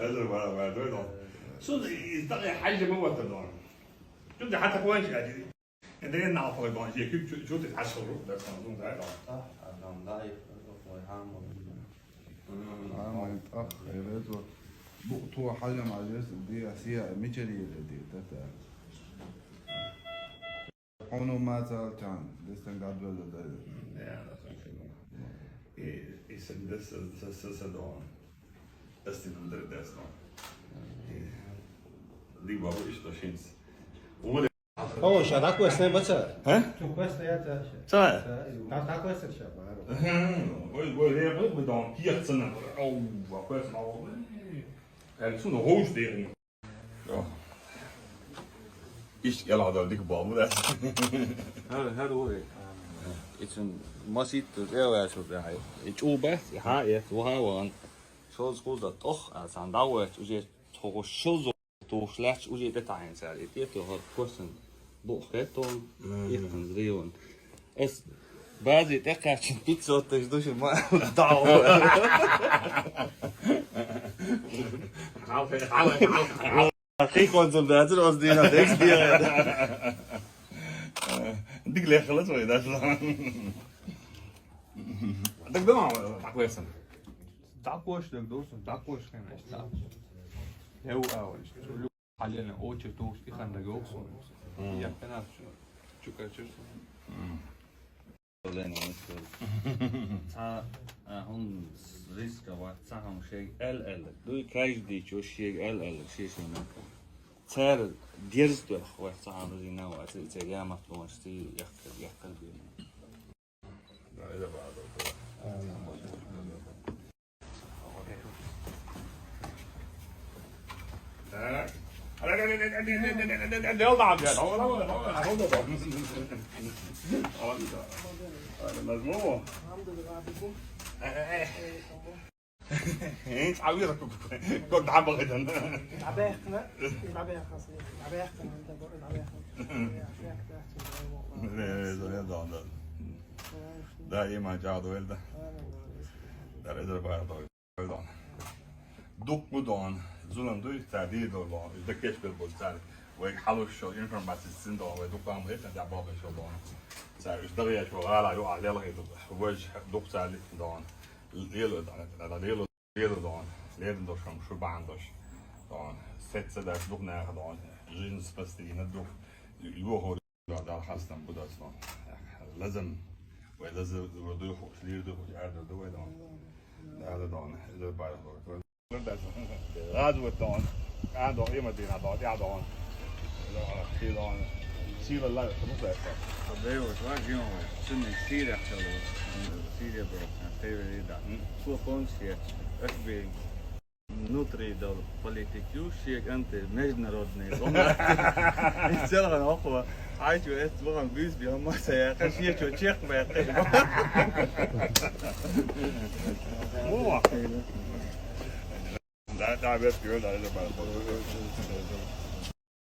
هذا ما ده صدق يستغي حاجة موت ده شفت حتى كوانش قاعد انت ايه نعرف ده شيء شو تتعشروا ده صندوق ده صح عندهم ضعيف ويحامل عامل متأخر بقطوع حاجة مع جسم دي أسيا ميجري دي تتا حونو ما زال كان لسه قاعد ولا ده Ja, dat is ook is het dus dan dat is die andere des dan die wou is dat sinds hoe Oh, شادا questo بچه ها تو questo یا تا صح تا questo شبا we hebben we dan hier zijn oh wat was nou en zo'n hoofdering ja is ja dat dik bal moet dat هذا هو it's een massief heel zo daar it's all best ja ja وها شوز قوز toch als aan dat je toch zo toch slechts hoe je dit aan zei dit toch kosten doch het dan ik kan drieën es بعضی دقیقاً پیتزا تجدوش ما دعوة geen consum dat er als die naar de experience dik leggen dat zo dat dat dan tak wezen Також так доступ, також конечно. Я уауш. حاليا اوتش توش كان دغوس. Я كان чукачу. تا هون ریسک و تا هم شیء ال دوی کاش دی چو شیء ال شیء شنو تر دیرز دو خو تا هم زینا و از یا مطلوبستی یخت بی Deel daar ja. Dat is mooi. Eens ouder ik daar maar dan. عبايتنا عباية خاصة عبايتنا Nee, daar iemand ja wilde. Daar is er bij dan. Dok moet dan. Zullen doe ik daar die door dan. De kerstbel wordt daar. Waar hallo show informatie zijn dan. Waar dok aan heeft en daar bal is dan. Zij is daar ja zo ala joh alleen het wordt dok daar dan. Lelo dan. Dat lelo dan. Leden door van verbaan dus. Dan zet ze daar dok naar dan. Jeans pas die net dok. الوهو daar gaat dan goed dan. لازم ولازم ودوخ لير دوخ عاد دو dan. هذا dan is er bij hoor. Raad wordt dan. Aan dan iemand die naar dan ja dan. Dan dan zie je lui genoeg heeft. Dat deel het waar jongen. Zijn die Syrië geloof. Syrië bro. Favorite dat. Voor ons hier. Echt Nutri do politiku šiek ante međunarodne zone. I cijela ohova. Ajde, eto, volim bizbi, a masa ja, kad šijeću čeh me ja te. Daar werd je wel, daar is er maar.